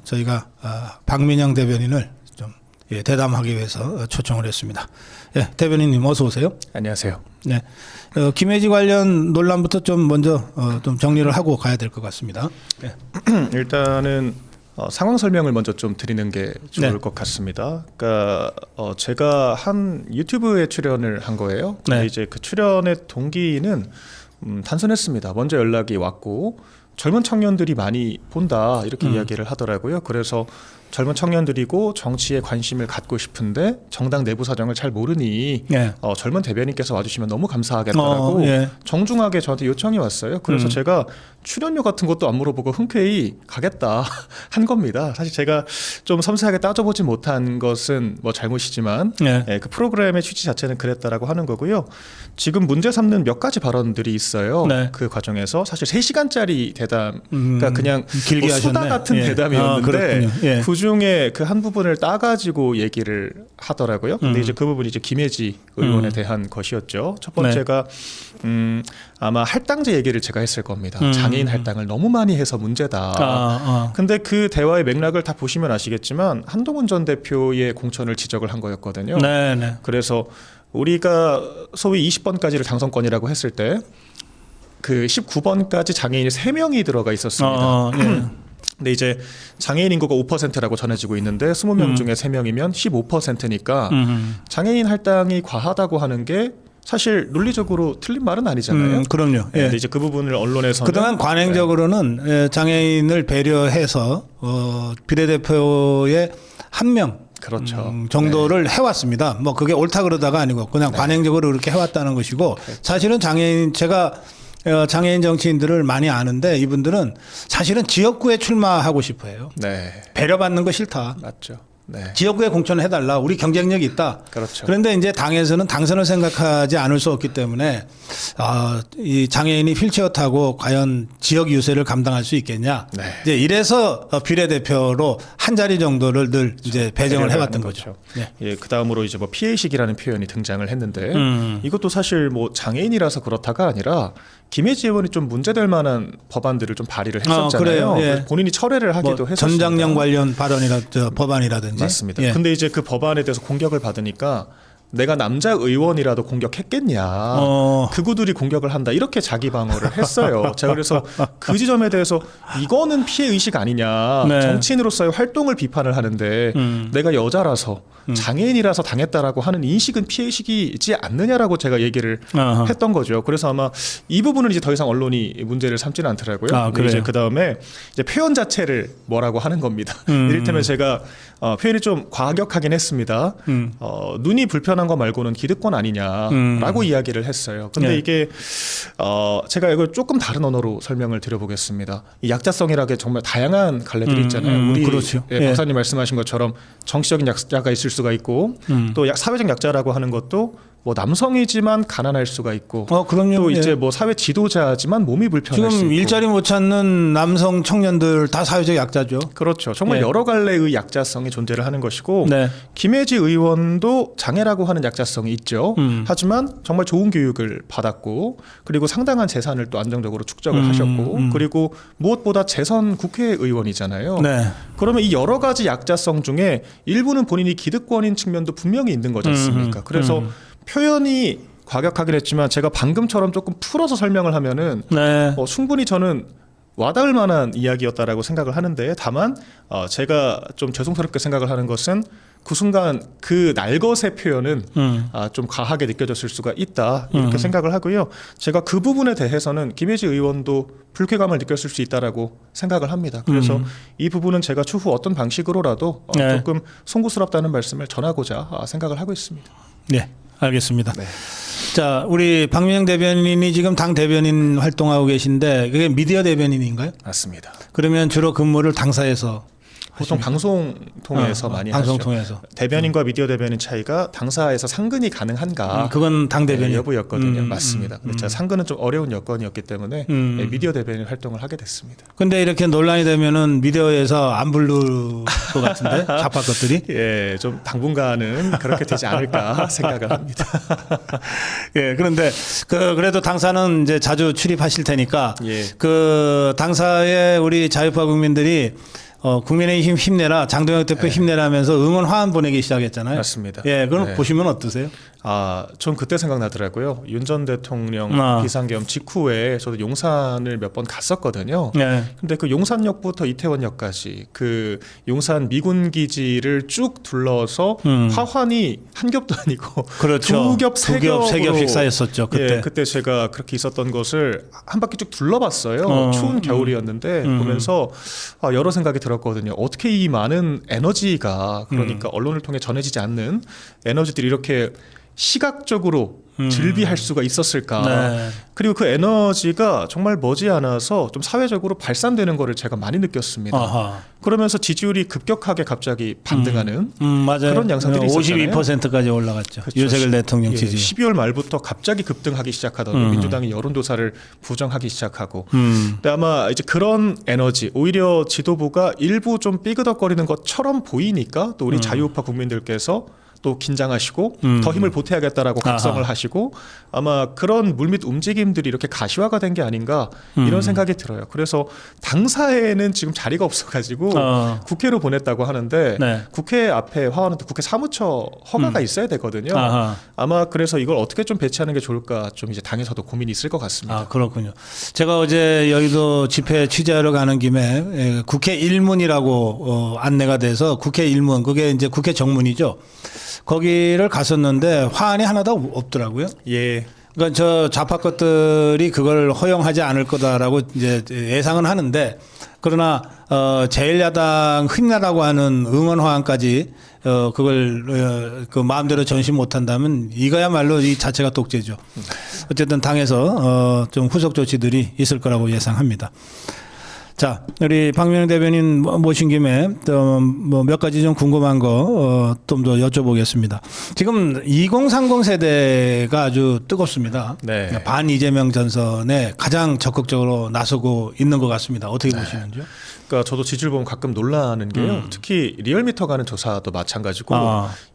저희가 박민영 대변인을 좀 대담하기 위해서 초청을 했습니다. 예, 대변인님 어서 오세요. 안녕하세요. 네, 김해지 관련 논란부터 좀 먼저 좀 정리를 하고 가야 될 것 같습니다. 네. 일단은 상황 설명을 먼저 좀 드리는 게 좋을 것 같습니다. 그러니까 제가 한 유튜브에 출연을 한 거예요. 근데 이제 그 출연의 동기는 단순했습니다. 먼저 연락이 왔고 젊은 청년들이 많이 본다 이렇게 이야기를 하더라고요. 그래서 젊은 청년들이고 정치에 관심을 갖고 싶은데 정당 내부 사정을 잘 모르니 젊은 대변인께서 와주시면 너무 감사하겠다라고 정중하게 저한테 요청이 왔어요. 그래서 제가 출연료 같은 것도 안 물어보고 흔쾌히 가겠다 한 겁니다. 사실 제가 좀 섬세하게 따져보지 못한 것은 뭐 잘못이지만 그 프로그램의 취지 자체는 그랬다라고 하는 거고요. 지금 문제 삼는 몇 가지 발언들이 있어요. 그 과정에서 사실 3시간짜리 대담, 그러니까 그냥 길게 뭐 수다 하셨네. 같은 대담이었는데 그 중에 그 한 부분을 따가지고 얘기를 하더라고요. 근데 이제 그 부분이 이제 김해지 의원에 대한 것이었죠. 첫 번째가 아마 할당제 얘기를 제가 했을 겁니다. 장애인 할당을 너무 많이 해서 문제다. 근데 그 대화의 맥락을 다 보시면 아시겠지만 한동훈 전 대표의 공천을 지적을 한 거였거든요. 그래서 우리가 소위 20번까지를 당선권이라고 했을 때 그 19번까지 장애인이 3명이 들어가 있었습니다. 근데 이제 장애인 인구가 5%라고 전해지고 있는데 20명 중에 3명이면 15%니까 장애인 할당이 과하다고 하는 게 사실 논리적으로 틀린 말은 아니잖아요. 그럼요. 근데 이제 그 부분을 언론에서는 그동안 관행적으로는 장애인을 배려해서 비례대표의 한 명 그렇죠. 정도를 해왔습니다. 뭐 그게 옳다 그러다가 아니고 그냥 관행적으로 그렇게 해왔다는 것이고 사실은 제가 장애인 정치인들을 많이 아는데 이분들은 사실은 지역구에 출마하고 싶어해요. 배려받는 거 싫다. 맞죠. 지역구에 공천을 해달라. 우리 경쟁력이 있다. 그렇죠. 그런데 이제 당에서는 당선을 생각하지 않을 수 없기 때문에 이 장애인이 휠체어 타고 과연 지역 유세를 감당할 수 있겠냐. 이제 이래서 비례대표로 한 자리 정도를 늘 이제 배정을 해왔던 거죠. 예, 그 다음으로 이제 뭐 피해의식이라는 표현이 등장을 했는데 이것도 사실 뭐 장애인이라서 그렇다가 아니라 김해지 의원이 좀 문제될 만한 법안들을 좀 발의를 했었잖아요. 본인이 철회를 하기도 했었습니다. 전장령 관련 법안이라든지. 맞습니다. 근데 이제 그 법안에 대해서 공격을 받으니까 내가 남자 의원이라도 공격했겠냐. 극우들이 공격을 한다. 이렇게 자기 방어를 했어요. 제가 그래서 그 지점에 대해서 이거는 피해의식 아니냐. 정치인으로서의 활동을 비판을 하는데 내가 여자라서 장애인이라서 당했다라고 하는 인식은 피해의식이지 않느냐라고 제가 얘기를 했던 거죠. 그래서 아마 이 부분은 이제 더 이상 언론이 문제를 삼지는 않더라고요. 근데 이제 그 다음에 이제 표현 자체를 뭐라고 하는 겁니다. 이를테면 제가 표현이 좀 과격하긴 했습니다. 눈이 불편한 거 말고는 기득권 아니냐라고 이야기를 했어요. 근데 이게 제가 이걸 조금 다른 언어로 설명을 드려보겠습니다. 이 약자성이라는 게 정말 다양한 갈래들이 있잖아요. 우리 그렇죠. 박사님 말씀하신 것처럼 정치적인 약자가 있을 수가 있고 또 사회적 약자라고 하는 것도 뭐 남성이지만 가난할 수가 있고 그럼요. 또 이제 뭐 사회 지도자지만 몸이 불편할 수 있고 지금 일자리 못 찾는 남성 청년들 다 사회적 약자죠. 그렇죠. 정말 여러 갈래의 약자성이 존재를 하는 것이고 김해지 의원도 장애라고 하는 약자성이 있죠. 하지만 정말 좋은 교육을 받았고 그리고 상당한 재산을 또 안정적으로 축적을 하셨고 그리고 무엇보다 재선 국회의원이잖아요. 그러면 이 여러 가지 약자성 중에 일부는 본인이 기득권인 측면도 분명히 있는 거지 않습니까? 그래서 표현이 과격하긴 했지만 제가 방금처럼 조금 풀어서 설명을 하면은 충분히 저는 와닿을 만한 이야기였다라고 생각을 하는데 다만 제가 좀 죄송스럽게 생각을 하는 것은 그 순간 그 날것의 표현은 좀 과하게 느껴졌을 수가 있다 이렇게 생각을 하고요. 제가 그 부분에 대해서는 김해지 의원도 불쾌감을 느꼈을 수 있다라고 생각을 합니다. 그래서 이 부분은 제가 추후 어떤 방식으로라도 조금 송구스럽다는 말씀을 전하고자 생각을 하고 있습니다. 네, 알겠습니다. 자, 우리 박민영 대변인이 지금 당 대변인 활동하고 계신데 그게 미디어 대변인인가요? 맞습니다. 그러면 주로 근무를 당사에서 보통 방송 통해서 많이 방송 하죠. 통해서. 대변인과 미디어 대변인 차이가 당사에서 상근이 가능한가? 그건 당 대변인 여부였거든요. 맞습니다. 근데 제가 상근은 좀 어려운 여건이었기 때문에 미디어 대변인 활동을 하게 됐습니다. 근데 이렇게 논란이 되면은 미디어에서 안 부를 것 같은데 좌파 것들이? 예, 좀 당분간은 그렇게 되지 않을까 생각을 합니다. 예, 그런데 그래도 당사는 이제 자주 출입하실 테니까 그 당사의 우리 자유파 국민들이 국민의힘 힘내라, 장동혁 대표 힘내라면서 응원 화환 보내기 시작했잖아요. 맞습니다. 예, 그럼 보시면 어떠세요? 전 그때 생각나더라고요. 윤 전 대통령 비상계엄 직후에 저도 용산을 몇 번 갔었거든요. 근데 그 용산역부터 이태원역까지 그 용산 미군 기지를 쭉 둘러서 화환이 한 겹도 아니고 그렇죠. 두 겹, 세 겹씩 쌓였었죠. 그때. 예, 그때 제가 그렇게 있었던 것을 한 바퀴 쭉 둘러봤어요. 추운 겨울이었는데 보면서 여러 생각이 들었거든요. 어떻게 이 많은 에너지가 그러니까 언론을 통해 전해지지 않는 에너지들이 이렇게 시각적으로 즐비할 수가 있었을까. 네. 그리고 그 에너지가 정말 머지않아서 좀 사회적으로 발산되는 거를 제가 많이 느꼈습니다. 아하. 그러면서 지지율이 급격하게 갑자기 반등하는 맞아요. 그런 양상들이 있었잖아요. 52%까지 올라갔죠. 그렇죠. 윤석열 대통령 지지. 12월 말부터 갑자기 급등하기 시작하더니 민주당이 여론조사를 부정하기 시작하고. 근데 아마 이제 그런 에너지, 오히려 지도부가 일부 좀 삐그덕거리는 것처럼 보이니까 또 우리 자유우파 국민들께서 또 긴장하시고 더 힘을 보태야겠다라고 각성을 하시고 아마 그런 물밑 움직임들이 이렇게 가시화가 된 게 아닌가 이런 생각이 들어요. 그래서 당사에는 지금 자리가 없어가지고 국회로 보냈다고 하는데 네. 국회 앞에 화환은 국회 사무처 허가가 있어야 되거든요. 아마 그래서 이걸 어떻게 좀 배치하는 게 좋을까 좀 이제 당에서도 고민이 있을 것 같습니다. 그렇군요. 제가 어제 여의도 집회 취재하러 가는 김에 국회 일문이라고 안내가 돼서 국회 일문, 그게 이제 국회 정문이죠. 거기를 갔었는데 화환이 하나도 없더라고요. 예. 그러니까 저 좌파 것들이 그걸 허용하지 않을 거다라고 이제 예상은 하는데, 그러나 제1야당 흔하다고 하는 응원 화환까지 그걸 그 마음대로 전시 못한다면 이거야말로 이 자체가 독재죠. 어쨌든 당에서 좀 후속 조치들이 있을 거라고 예상합니다. 자, 우리 박명영 대변인 모신 김에 뭐 몇 가지 좀 궁금한 거 좀 더 여쭤보겠습니다. 지금 2030 세대가 아주 뜨겁습니다. 네. 반 이재명 전선에 가장 적극적으로 나서고 있는 것 같습니다. 어떻게 보시는지요? 그러니까 저도 지지율 보면 가끔 놀라는 게요. 특히 리얼미터가 하는 조사도 마찬가지고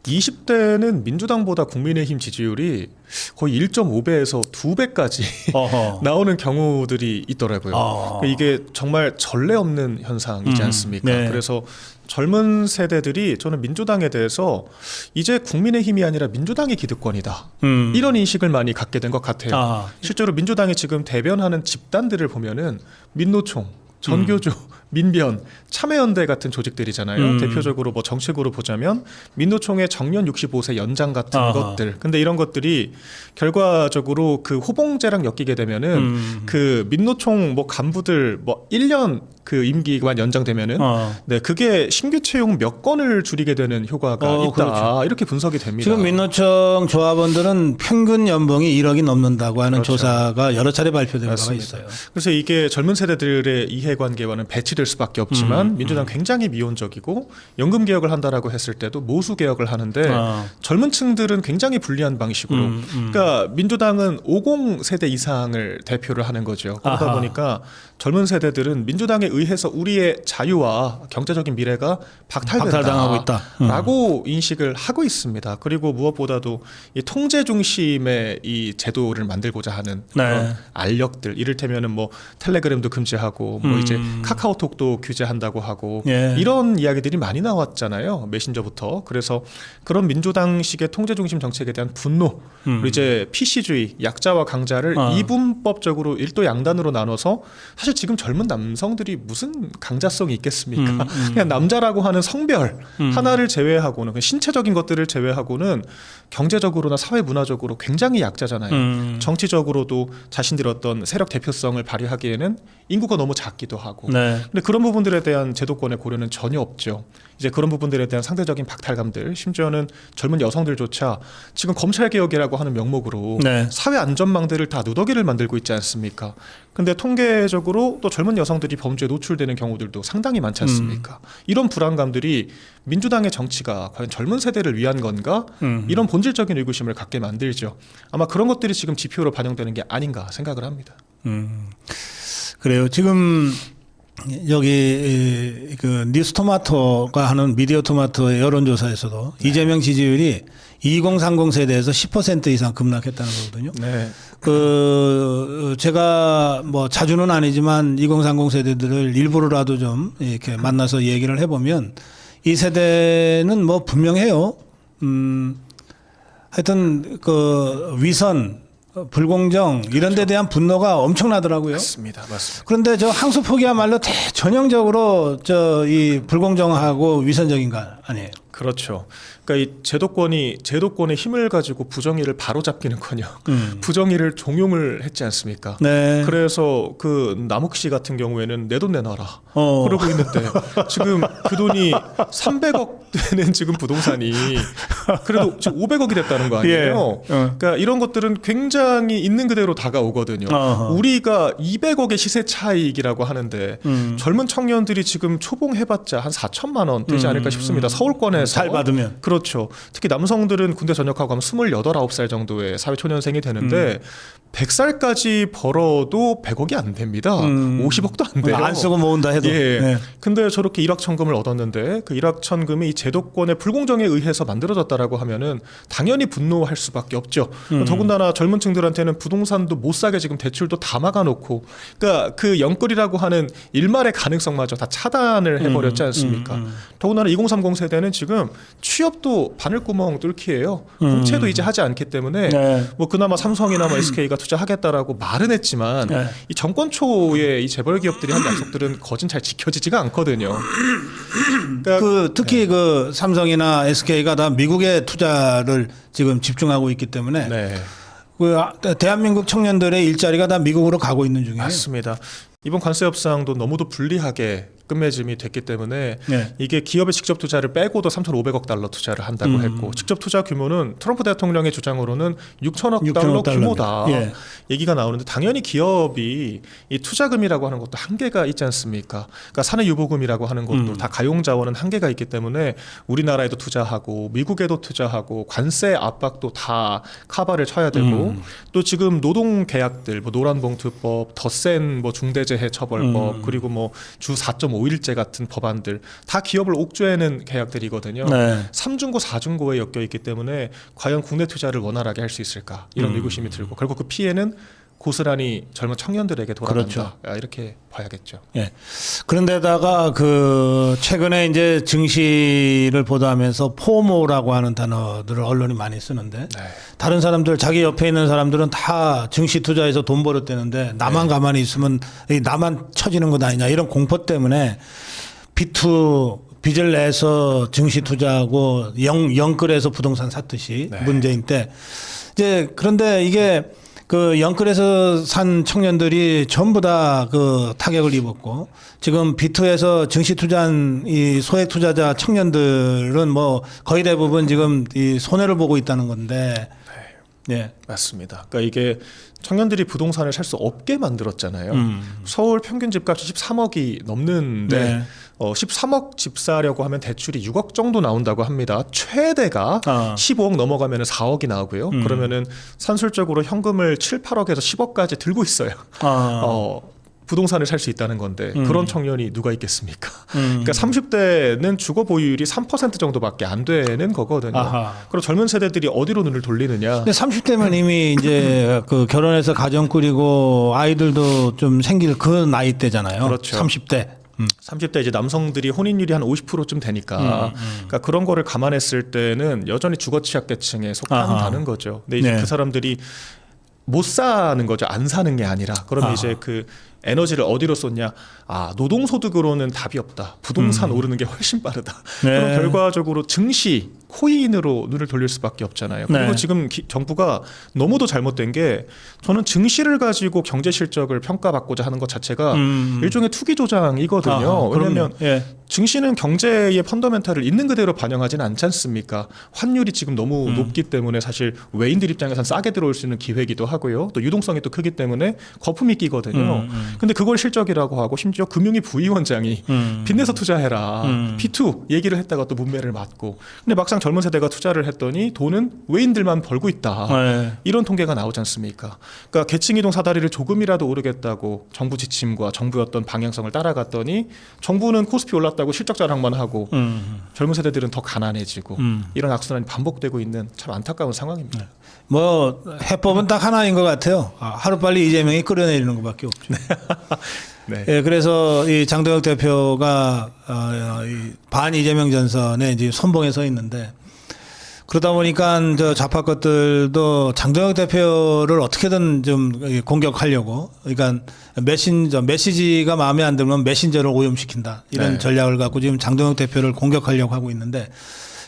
20대는 민주당보다 국민의힘 지지율이 거의 1.5배에서 2배까지 나오는 경우들이 있더라고요. 그러니까 이게 정말 전례 없는 현상이지 않습니까? 네. 그래서 젊은 세대들이 저는 민주당에 대해서 이제 국민의힘이 아니라 민주당이 기득권이다. 이런 인식을 많이 갖게 된 것 같아요. 실제로 민주당이 지금 대변하는 집단들을 보면은 민노총, 전교조, 민변, 참여연대 같은 조직들이잖아요. 대표적으로 뭐 정책으로 보자면 민노총의 정년 65세 연장 같은 것들. 근데 이런 것들이 결과적으로 그 호봉제랑 엮이게 되면은 그 민노총 뭐 간부들 뭐 1년 그 임기만 연장되면은 네, 그게 신규 채용 몇 건을 줄이게 되는 효과가 있다. 그렇죠. 이렇게 분석이 됩니다. 지금 민노총 조합원들은 평균 연봉이 1억이 넘는다고 하는 그렇죠. 조사가 여러 차례 발표된 바가 있어요. 그래서 이게 젊은 세대들의 이해관계와는 배치될 수밖에 없지만 민주당 굉장히 미온적이고 연금 개혁을 한다라고 했을 때도 모수 개혁을 하는데 젊은 층들은 굉장히 불리한 방식으로 그러니까 민주당은 50 세대 이상을 대표를 하는 거죠. 그러다 보니까 젊은 세대들은 민주당에 의해서 우리의 자유와 경제적인 미래가 박탈당하고 있다라고 인식을 하고 있습니다. 그리고 무엇보다도 이 통제 중심의 이 제도를 만들고자 하는 그런 알력들, 이를테면은 뭐 텔레그램도 금지하고 뭐 이제 카카오톡도 규제한다고 하고 이런 이야기들이 많이 나왔잖아요. 메신저부터. 그래서 그런 민주당식의 통제 중심 정책에 대한 분노, 그리고 이제 PC주의, 약자와 강자를 이분법적으로 일도 양단으로 나눠서 사실 지금 젊은 남성들이 무슨 강자성이 있겠습니까? 그냥 남자라고 하는 성별 하나를 제외하고는 신체적인 것들을 제외하고는 경제적으로나 사회 문화적으로 굉장히 약자잖아요. 정치적으로도 자신들의 어떤 세력 대표성을 발휘하기에는 인구가 너무 작기도 하고. 근데 그런 부분들에 대한 제도권의 고려는 전혀 없죠. 이제 그런 부분들에 대한 상대적인 박탈감들, 심지어는 젊은 여성들조차 지금 검찰개혁이라고 하는 명목으로 사회 안전망들을 다 누더기를 만들고 있지 않습니까? 근데 통계적으로 또 젊은 여성들이 범죄에 노출되는 경우들도 상당히 많지 않습니까? 이런 불안감들이 민주당의 정치가 과연 젊은 세대를 위한 건가? 이런 본질적인 의구심을 갖게 만들죠. 아마 그런 것들이 지금 지표로 반영되는 게 아닌가 생각을 합니다. 그래요. 지금 여기 그 뉴스토마토가 하는 미디어 토마토의 여론조사에서도 이재명 지지율이 2030 세대에서 10% 이상 급락했다는 거거든요. 네. 그 제가 뭐 자주는 아니지만 2030 세대들을 일부러라도 좀 이렇게 만나서 얘기를 해보면 이 세대는 뭐 분명해요. 하여튼 그 위선, 불공정 이런 데 대한 분노가 엄청나더라고요. 맞습니다. 그런데 저 항소포기야말로 대전형적으로 저 이 불공정하고 위선적인 거 아니에요? 그렇죠. 그러니까 이 제도권의 힘을 가지고 부정의를 바로잡기는커녕 부정의를 종용을 했지 않습니까? 네. 그래서 그 남욱 씨 같은 경우에는 내 돈 내놔라 그러고 있는데 지금 그 돈이 300억 되는 지금 부동산이 그래도 지금 500억이 됐다는 거 아니에요? 예. 그러니까 이런 것들은 굉장히 있는 그대로 다가오거든요. 우리가 200억의 시세 차익이라고 하는데 젊은 청년들이 지금 초봉 해봤자 한 4천만 원 되지 않을까 싶습니다. 서울권에서 잘 받으면. 그렇죠. 특히 남성들은 군대 전역하고 하면 28, 9살 정도의 사회초년생이 되는데 100살까지 벌어도 100억이 안 됩니다. 50억도 안 돼요. 안 쓰고 모은다 해도. 예. 네. 근데 저렇게 일확천금을 얻었는데 그 일확천금이 이 제도권의 불공정에 의해서 만들어졌다라고 하면은 당연히 분노할 수밖에 없죠. 더군다나 젊은 층들한테는 부동산도 못 사게 지금 대출도 다 막아놓고 그러니까 그 영끌이라고 하는 일말의 가능성마저 다 차단을 해버렸지 않습니까? 더군다나 2030 세대는 지금 취업도 바늘구멍 뚫기예요. 공채도 이제 하지 않기 때문에 네. 뭐 그나마 삼성이나 뭐 SK가 투자하겠다라고 말은 했지만 네. 이 정권 초에 이 재벌 기업들이 한 약속들은 거진 잘 지켜지지가 않거든요. 그러니까 그 특히 그 삼성이나 SK가 다 미국에 투자를 지금 집중하고 있기 때문에 네. 그 대한민국 청년들의 일자리가 다 미국으로 가고 있는 중이에요. 맞습니다. 이번 관세 협상도 너무도 불리하게 끝맺음이 됐기 때문에 네. 이게 기업의 직접 투자를 빼고도 3,500억 달러 투자를 한다고 했고 직접 투자 규모는 트럼프 대통령의 주장으로는 6천억 달러 규모다 예. 얘기가 나오는데 당연히 기업이 이 투자금이라고 하는 것도 한계가 있지 않습니까? 그러니까 사내유보금이라고 하는 것도 다 가용자원은 한계가 있기 때문에 우리나라에도 투자하고 미국에도 투자하고 관세 압박도 다 카바를 쳐야 되고 또 지금 노동계약들 뭐 노란봉투법, 덧센 뭐 중대재해처벌법 그리고 뭐 주 4.5일제 같은 법안들 다 기업을 옥죄는 계약들이거든요. 네. 3중고 4중고에 엮여 있기 때문에 과연 국내 투자를 원활하게 할 수 있을까 이런 의구심이 들고 결국 그 피해는 고스란히 젊은 청년들에게 돌아간다. 그렇죠. 이렇게 봐야겠죠. 예. 그런데다가 그 최근에 이제 증시를 보도하면서 포모라고 하는 단어들을 언론이 많이 쓰는데 네. 다른 사람들 자기 옆에 있는 사람들은 다 증시 투자해서 돈 벌었대는데 나만 가만히 있으면 나만 처지는 것 아니냐 이런 공포 때문에 빚을 내서 증시 투자하고 영끌해서 부동산 샀듯이 네. 문재인 때 이제 그런데 이게 그 영끌에서 산 청년들이 전부 다 그 타격을 입었고 지금 비투에서 증시 투자한 이 소액 투자자 청년들은 뭐 거의 대부분 지금 이 손해를 보고 있다는 건데. 네. 맞습니다. 그러니까 이게 청년들이 부동산을 살 수 없게 만들었잖아요. 서울 평균 집값이 13억이 넘는데 네. 13억 집 사려고 하면 대출이 6억 정도 나온다고 합니다. 최대가 15억 넘어가면 4억이 나오고요. 그러면은 산술적으로 현금을 7, 8억에서 10억까지 들고 있어요. 부동산을 살 수 있다는 건데 그런 청년이 누가 있겠습니까? 그러니까 30대는 주거 보유율이 3% 정도밖에 안 되는 거거든요. 아하. 그리고 젊은 세대들이 어디로 눈을 돌리느냐? 근데 30대면 이미 이제 그 결혼해서 가정 꾸리고 아이들도 좀 생길 그 나이 대잖아요. 그렇죠. 30대. 30대 이제 남성들이 혼인율이 한 50%쯤 되니까 그러니까 그런 거를 감안했을 때는 여전히 주거 취약계층에 속한다는 거죠. 근데 이제 네. 그 사람들이 못 사는 거죠. 안 사는 게 아니라. 그러면 이제 그 에너지를 어디로 쏟냐? 노동소득으로는 답이 없다. 부동산 오르는 게 훨씬 빠르다. 네. 그럼 결과적으로 증시, 코인으로 눈을 돌릴 수밖에 없잖아요. 그리고 네. 지금 정부가 너무도 잘못된 게 저는 증시를 가지고 경제 실적을 평가받고자 하는 것 자체가 일종의 투기 조장이거든요. 왜냐하면 예. 증시는 경제의 펀더멘탈을 있는 그대로 반영하지는 않지 않습니까? 환율이 지금 너무 높기 때문에 사실 외인들 입장에서는 싸게 들어올 수 있는 기회이기도 하고요. 또 유동성이 또 크기 때문에 거품이 끼거든요. 근데 그걸 실적이라고 하고 심지어 금융위 부위원장이 빚내서 투자해라. P2 얘기를 했다가 또 문매를 맞고. 근데 막상 젊은 세대가 투자를 했더니 돈은 외인들만 벌고 있다. 네. 이런 통계가 나오지 않습니까? 그러니까 계층 이동 사다리를 조금이라도 오르겠다고 정부 지침과 정부의 어떤 방향성을 따라갔더니 정부는 코스피 올랐다고 실적 자랑만 하고 젊은 세대들은 더 가난해지고 이런 악순환이 반복되고 있는 참 안타까운 상황입니다. 뭐 해법은 딱 하나인 것 같아요. 하루빨리 이재명이 끌어내리는 것밖에 없죠. 네. 예, 그래서 이 장동혁 대표가 이 반 이재명 전선에 이제 선봉에 서 있는데 그러다 보니까 저 좌파 것들도 장동혁 대표를 어떻게든 좀 공격하려고, 그러니까 메시지가 마음에 안 들면 메신저를 오염시킨다 이런 네. 전략을 갖고 지금 장동혁 대표를 공격하려고 하고 있는데.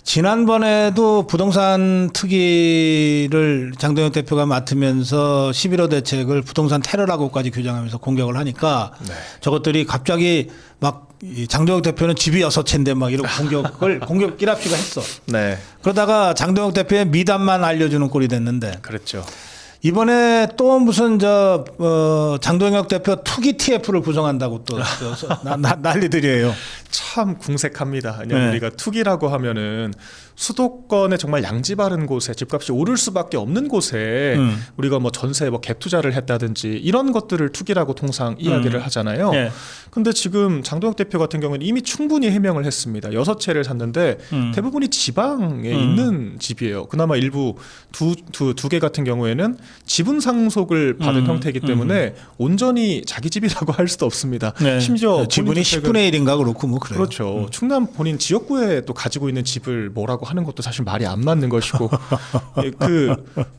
지난번에도 부동산 투기를 장동혁 대표가 맡으면서 11호 대책을 부동산 테러라고까지 규정하면서 공격을 하니까 네. 저것들이 갑자기 막 이 장동혁 대표는 집이 6채인데 막 이런 공격 끼랍시가 했어. 네. 그러다가 장동혁 대표의 미담만 알려주는 꼴이 됐는데 그랬죠. 이번에 또 무슨 장동혁 대표 투기 TF를 구성한다고 또 난리들이에요. 참 궁색합니다. 왜냐면 네. 우리가 투기라고 하면은 수도권에 정말 양지 바른 곳에 집값이 오를 수밖에 없는 곳에 우리가 뭐 전세 뭐 갭 투자를 했다든지 이런 것들을 투기라고 통상 이야기를 하잖아요. 네. 근데 지금 장동혁 대표 같은 경우는 이미 충분히 해명을 했습니다. 6채를 샀는데 대부분이 지방에 있는 집이에요. 그나마 일부 두 개 같은 경우에는 지분 상속을 받은 형태이기 때문에 온전히 자기 집이라고 할 수도 없습니다. 네. 심지어 지분이 10분의 1인가 그렇고 뭐 그래요. 그렇죠. 충남 본인 지역구에 또 가지고 있는 집을 뭐라고 하는 것도 사실 말이 안 맞는 것이고 그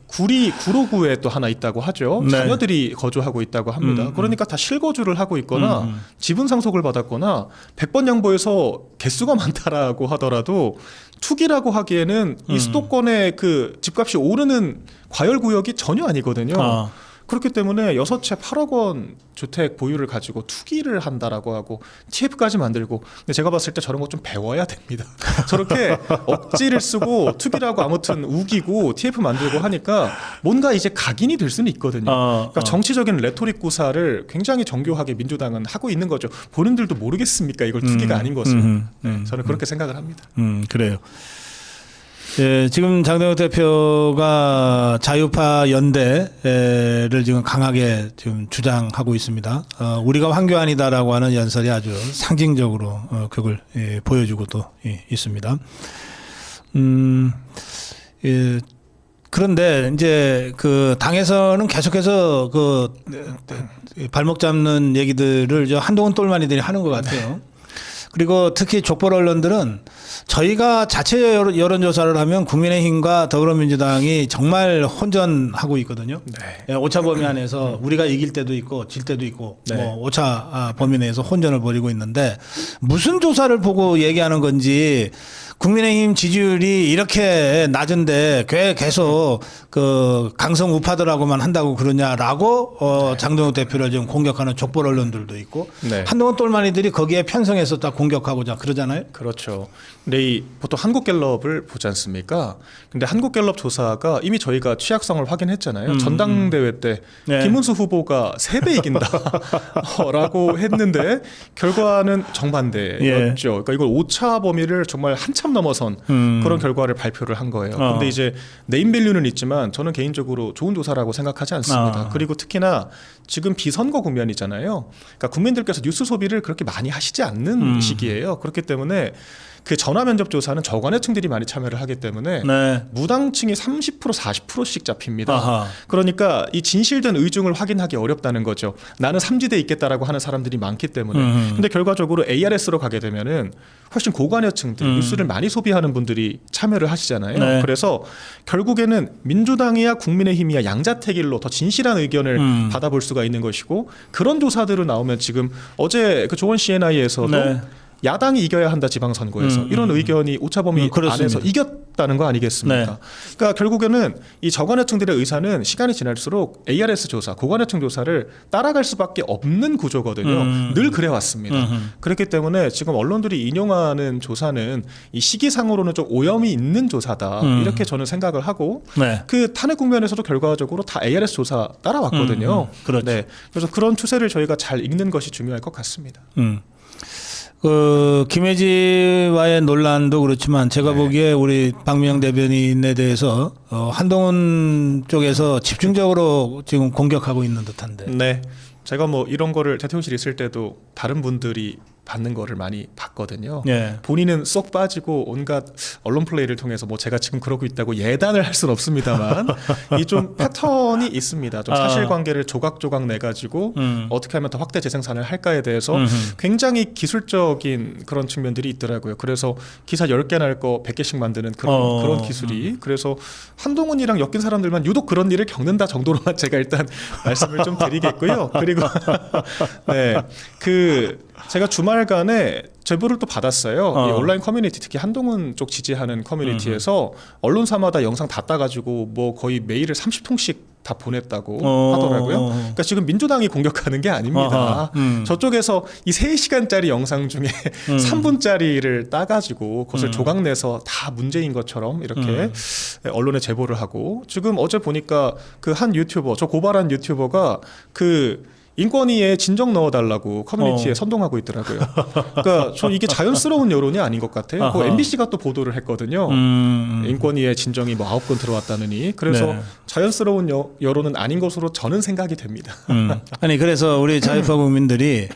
구로구에 또 하나 있다고 하죠. 네. 자녀들이 거주하고 있다고 합니다. 그러니까 다 실거주를 하고 있거나 지분 상속을 받았거나 100번 양보해서 개수가 많다라고 하더라도 투기라고 하기에는 이 수도권의 그 집값이 오르는 과열 구역이 전혀 아니거든요. 그렇기 때문에 6채 8억 원 주택 보유를 가지고 투기를 한다라고 하고 TF까지 만들고, 근데 제가 봤을 때 저런 거 좀 배워야 됩니다. 저렇게 억지를 쓰고 투기라고 아무튼 우기고 TF 만들고 하니까 뭔가 이제 각인이 될 수는 있거든요. 그러니까 정치적인 레토릭 구사를 굉장히 정교하게 민주당은 하고 있는 거죠. 본인들도 모르겠습니까? 이걸 투기가 아닌 것을. 네, 저는 그렇게 생각을 합니다. 그래요. 예, 지금 장동혁 대표가 자유파 연대를 지금 강하게 지금 주장하고 있습니다. 우리가 황교안이다라고 하는 연설이 아주 상징적으로 그걸 보여주고 또 있습니다. 예, 그런데 이제 그 당에서는 계속해서 그 발목 잡는 얘기들을 한동훈 똘마니들이 하는 것 같아요. 그리고 특히 족벌 언론들은 저희가 자체 여론조사를 하면 국민의힘과 더불어민주당이 정말 혼전하고 있거든요. 네. 오차 범위 안에서 우리가 이길 때도 있고 질 때도 있고 네. 뭐 오차 범위 내에서 혼전을 벌이고 있는데 무슨 조사를 보고 얘기하는 건지 국민의힘 지지율이 이렇게 낮은데 왜 계속 그 강성 우파들하고만 한다고 그러냐라고 장동혁 대표를 지금 공격하는 족벌 언론들도 있고 네. 한동훈 똘마니들이 거기에 편성해서 딱 공격하고자 그러잖아요. 그렇죠. 근데 보통 한국갤럽을 보지 않습니까? 근데 한국갤럽 조사가 이미 저희가 취약성을 확인했잖아요. 전당대회 때 네. 김문수 후보가 3배 이긴다라고 했는데 결과는 정반대였죠. 예. 그러니까 이걸 오차 범위를 정말 한참 넘어선 그런 결과를 발표를 한 거예요. 근데 이제 네임밸류는 있지만 저는 개인적으로 좋은 조사라고 생각하지 않습니다. 그리고 특히나 지금 비선거 국면이잖아요. 그러니까 국민들께서 뉴스 소비를 그렇게 많이 하시지 않는 시기예요. 그렇기 때문에 그 전화 면접 조사는 저관여층들이 많이 참여를 하기 때문에 네. 무당층이 30% 40%씩 잡힙니다. 아하. 그러니까 이 진실된 의중을 확인하기 어렵다는 거죠. 나는 삼지대에 있겠다라고 하는 사람들이 많기 때문에. 근데 결과적으로 ARS로 가게 되면은 훨씬 고관여층들 뉴스를 많이 소비하는 분들이 참여를 하시잖아요. 네. 그래서 결국에는 민주당이야 국민의힘이야 양자택일로 더 진실한 의견을 받아볼 수가 있는 것이고, 그런 조사들로 나오면 지금 어제 그 조원 CNI에서도 네. 야당이 이겨야 한다 지방선거에서 이런 의견이 오차범위 안에서 이겼다는 거 아니겠습니까? 네. 그러니까 결국에는 이 저관여층들의 의사는 시간이 지날수록 ARS 조사, 고관여층 조사를 따라갈 수밖에 없는 구조거든요. 늘 그래왔습니다. 그렇기 때문에 지금 언론들이 인용하는 조사는 이 시기상으로는 좀 오염이 있는 조사다 이렇게 저는 생각을 하고 네. 그 탄핵 국면에서도 결과적으로 다 ARS 조사 따라왔거든요. 그렇죠. 네. 그래서 그런 추세를 저희가 잘 읽는 것이 중요할 것 같습니다. 그 김혜지와의 논란도 그렇지만 제가 보기에 우리 박미영 대변인에 대해서 한동훈 쪽에서 집중적으로 지금 공격하고 있는 듯한데. 네. 제가 뭐 이런 거를 대통령실 있을 때도 다른 분들이 받는 거를 많이 봤거든요. 예. 본인은 쏙 빠지고 온갖 언론 플레이를 통해서 뭐 제가 지금 그러고 있다고 예단을 할 수는 없습니다만 이 좀 패턴이 있습니다. 좀 사실관계를 조각조각 내 가지고 어떻게 하면 더 확대 재생산을 할까에 대해서 굉장히 기술적인 그런 측면들이 있더라고요. 그래서 기사 10개 날 거 100개씩 만드는 그런 기술이 그래서 한동훈이랑 엮인 사람들만 유독 그런 일을 겪는다 정도로만 제가 일단 말씀을 좀 드리겠고요. 그리고 네. 제가 주말간에 제보를 또 받았어요. 이 온라인 커뮤니티 특히 한동훈 쪽 지지하는 커뮤니티에서 언론사마다 영상 다 따가지고 뭐 거의 메일을 30통씩 다 보냈다고 하더라고요. 그러니까 지금 민주당이 공격하는 게 아닙니다. 저쪽에서 이 3시간짜리 영상 중에 3분짜리를 따가지고 그것을 조각내서 다 문제인 것처럼 이렇게 언론에 제보를 하고 지금 어제 보니까 그 한 유튜버, 저 고발한 유튜버가 인권위에 진정 넣어달라고 커뮤니티에 선동하고 있더라고요. 그러니까 전 이게 자연스러운 여론이 아닌 것 같아요. 그 MBC가 또 보도를 했거든요. 인권위에 진정이 뭐 9건 들어왔다느니. 그래서 네. 자연스러운 여론은 아닌 것으로 저는 생각이 됩니다. 아니 그래서 우리 자유파 국민들이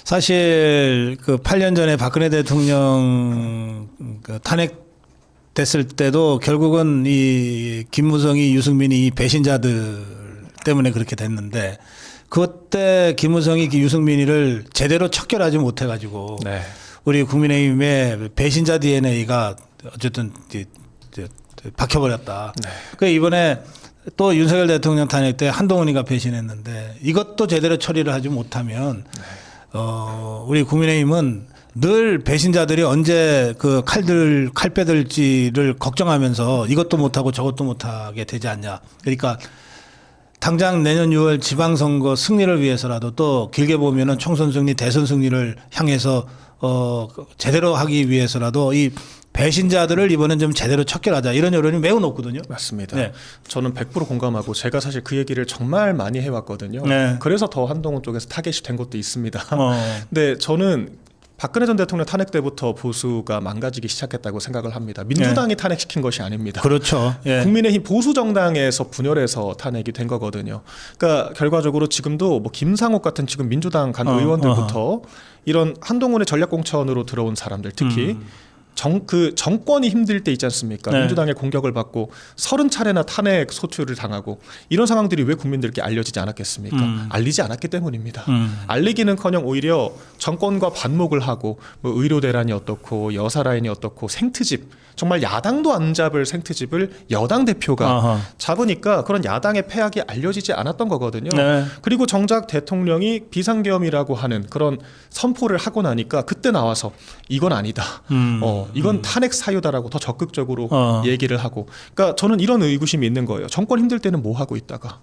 사실 그 8년 전에 박근혜 대통령 그 탄핵됐을 때도 결국은 이 김무성이 유승민이 이 배신자들 때문에 그렇게 됐는데 그때 김무성이 유승민이를 제대로 척결하지 못해가지고 네. 우리 국민의힘의 배신자 DNA가 어쨌든 박혀버렸다. 네. 그 이번에 또 윤석열 대통령 탄핵 때 한동훈이가 배신했는데 이것도 제대로 처리를 하지 못하면 우리 국민의힘은 늘 배신자들이 언제 그 칼 빼들지를 걱정하면서 이것도 못하고 저것도 못하게 되지 않냐. 그러니까 당장 내년 6월 지방선거 승리를 위해서라도 또 길게 보면은 총선 승리, 대선 승리를 향해서 제대로 하기 위해서라도 이 배신자들을 이번엔 좀 제대로 척결하자 이런 여론이 매우 높거든요. 맞습니다. 네. 저는 100% 공감하고 제가 사실 그 얘기를 정말 많이 해왔거든요. 네. 그래서 더 한동훈 쪽에서 타겟이 된 것도 있습니다. 근데 저는 박근혜 전 대통령 탄핵 때부터 보수가 망가지기 시작했다고 생각을 합니다. 민주당이 탄핵시킨 것이 아닙니다. 그렇죠. 예. 국민의힘 보수 정당에서 분열해서 탄핵이 된 거거든요. 그러니까 결과적으로 지금도 뭐 김상옥 같은 지금 민주당 간 의원들부터 이런 한동훈의 전략공천으로 들어온 사람들 특히 정권이 힘들 때 있지 않습니까? 네. 민주당의 공격을 받고 30차례나 탄핵 소추를 당하고 이런 상황들이 왜 국민들께 알려지지 않았겠습니까? 알리지 않았기 때문입니다. 알리기는커녕 오히려 정권과 반목을 하고 뭐 의료 대란이 어떻고 여사 라인이 어떻고 생트집 정말 야당도 안 잡을 생트집을 여당 대표가 잡으니까 그런 야당의 패악이 알려지지 않았던 거거든요. 네. 그리고 정작 대통령이 비상계엄이라고 하는 그런 선포를 하고 나니까 그때 나와서 이건 아니다. 이건 탄핵 사유다라고 더 적극적으로 얘기를 하고. 그러니까 저는 이런 의구심이 있는 거예요. 정권 힘들 때는 뭐 하고 있다가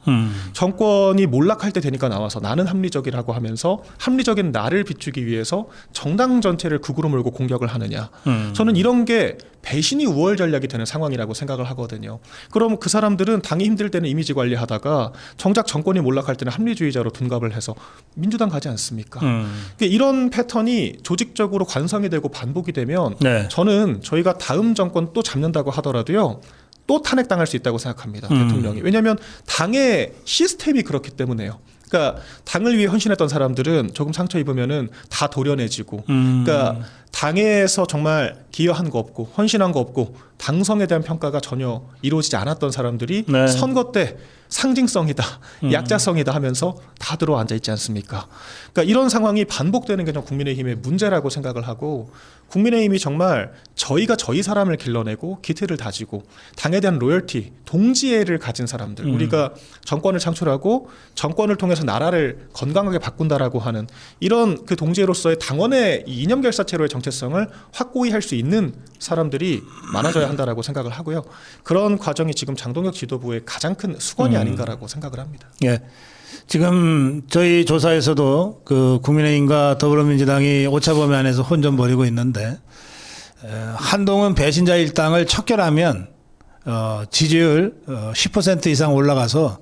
정권이 몰락할 때 되니까 나와서 나는 합리적이라고 하면서 합리적인 나를 비추기 위해서 정당 전체를 극으로 몰고 공격을 하느냐. 저는 이런 게 배신이 우월 전략이 되는 상황이라고 생각을 하거든요. 그럼 그 사람들은 당이 힘들 때는 이미지 관리하다가 정작 정권이 몰락할 때는 합리주의자로 둔갑을 해서 민주당 가지 않습니까? 그러니까 이런 패턴이 조직적으로 관성이 되고 반복이 되면 네. 저는 저희가 다음 정권 또 잡는다고 하더라도요. 또 탄핵당할 수 있다고 생각합니다. 대통령이. 왜냐하면 당의 시스템이 그렇기 때문에요. 그러니까 당을 위해 헌신했던 사람들은 조금 상처 입으면은 다 도려내지고, 그러니까 당에서 정말 기여한 거 없고 헌신한 거 없고 당성에 대한 평가가 전혀 이루어지지 않았던 사람들이 네. 선거 때 상징성이다, 약자성이다 하면서 다 들어 앉아 있지 않습니까? 그러니까 이런 상황이 반복되는 게 좀 국민의힘의 문제라고 생각을 하고 국민의힘이 정말 저희가 저희 사람을 길러내고 기틀을 다지고 당에 대한 로열티, 동지애를 가진 사람들, 우리가 정권을 창출하고 정권을 통해서 나라를 건강하게 바꾼다라고 하는 이런 그 동지애로서의 당원의 이 이념결사체로의 정체성을 확고히 할 수 있는 사람들이 많아져야 한다라고 생각을 하고요. 그런 과정이 지금 장동혁 지도부의 가장 큰 수건이 아닌가라고 생각을 합니다. 예. 지금 저희 조사에서도 그 국민의힘과 더불어민주당이 오차범위 안에서 혼전 벌이고 있는데 한동훈 배신자 일당을 척결하면 지지율 10% 이상 올라가서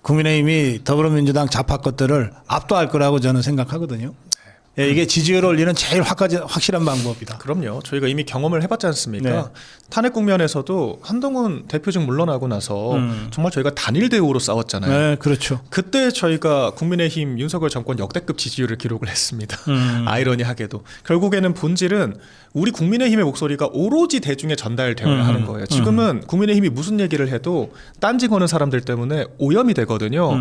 국민의힘이 더불어민주당 좌파 것들을 압도할 거라고 저는 생각하거든요. 이게 지지율을 올리는 제일 확실한 방법이다. 그럼요. 저희가 이미 경험을 해봤지 않습니까? 네. 탄핵 국면에서도 한동훈 대표직 물러나고 나서 정말 저희가 단일 대우로 싸웠잖아요. 네, 그렇죠. 그때 저희가 국민의힘 윤석열 정권 역대급 지지율을 기록을 했습니다. 아이러니하게도 결국에는 본질은 우리 국민의힘의 목소리가 오로지 대중에 전달되어야 하는 거예요. 지금은 국민의힘이 무슨 얘기를 해도 딴지 거는 사람들 때문에 오염이 되거든요.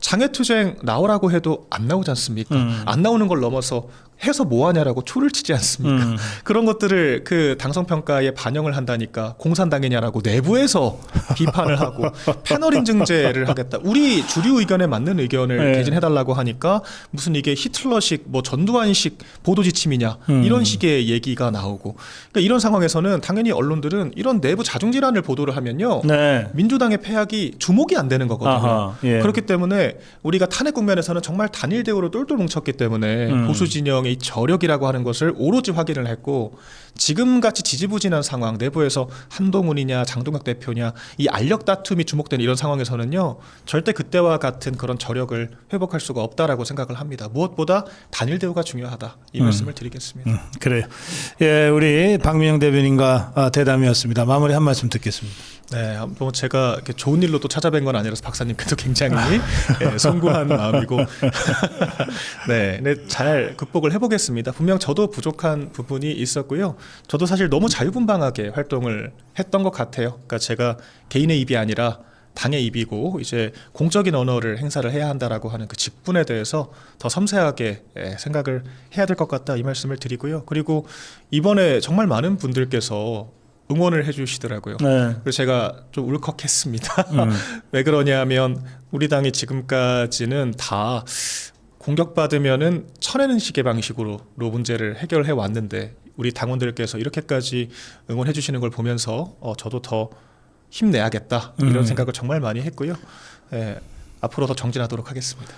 장애투쟁 나오라고 해도 안 나오지 않습니까? 안 나오는 걸 넘어서 해서 뭐하냐라고 초를 치지 않습니까? 그런 것들을 그 당선평가에 반영을 한다니까 공산당이냐라고 내부에서 비판을 하고 패널 인증제를 하겠다. 우리 주류 의견에 맞는 의견을 개진해달라고 하니까 무슨 이게 히틀러식 뭐 전두환식 보도지침이냐 이런 식의 얘기가 나오고, 그러니까 이런 상황에서는 당연히 언론들은 이런 내부 자중질환을 보도를 하면요, 네. 민주당의 패악이 주목이 안 되는 거거든요. 아하, 예. 그렇기 때문에 우리가 탄핵 국면에서는 정말 단일 대우로 똘똘 뭉쳤기 때문에 보수 진영의 이 저력이라고 하는 것을 오로지 확인을 했고, 지금같이 지지부진한 상황, 내부에서 한동훈이냐 장동혁 대표냐 이 알력 다툼이 주목되는 이런 상황에서는요, 절대 그때와 같은 그런 저력을 회복할 수가 없다라고 생각을 합니다. 무엇보다 단일 대우가 중요하다, 이 말씀을 드리겠습니다. 그래요. 예, 우리 박민영 대변인과 대담이었습니다. 마무리 한 말씀 듣겠습니다. 네, 뭐 제가 이렇게 좋은 일로 또 찾아뵌 건 아니라서 박사님께도 굉장히 송구한 마음이고 네, 잘 극복을 해보겠습니다. 분명 저도 부족한 부분이 있었고요. 저도 사실 너무 자유분방하게 활동을 했던 것 같아요. 그러니까 제가 개인의 입이 아니라 당의 입이고 이제 공적인 언어를 행사를 해야 한다라고 하는 그 직분에 대해서 더 섬세하게 생각을 해야 될 것 같다, 이 말씀을 드리고요. 그리고 이번에 정말 많은 분들께서 응원을 해주시더라고요. 네. 그래서 제가 좀 울컥했습니다. 왜 그러냐면 우리 당이 지금까지는 다 공격받으면은 쳐내는 식의 방식으로 문제를 해결해 왔는데, 우리 당원들께서 이렇게까지 응원해 주시는 걸 보면서 저도 더 힘내야겠다, 이런 생각을 정말 많이 했고요. 앞으로 더 정진하도록 하겠습니다.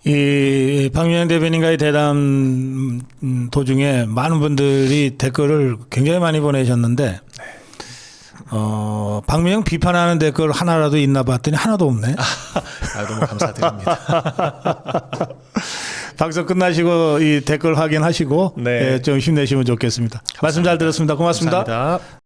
이 박민영 대변인과의 대담 도중에 많은 분들이 댓글을 굉장히 많이 보내셨는데, 박민영 비판하는 댓글 하나라도 있나 봤더니 하나도 없네. 너무 감사드립니다. 방송 끝나시고 이 댓글 확인하시고 네. 좀 힘내시면 좋겠습니다. 말씀 잘 들었습니다. 고맙습니다. 감사합니다.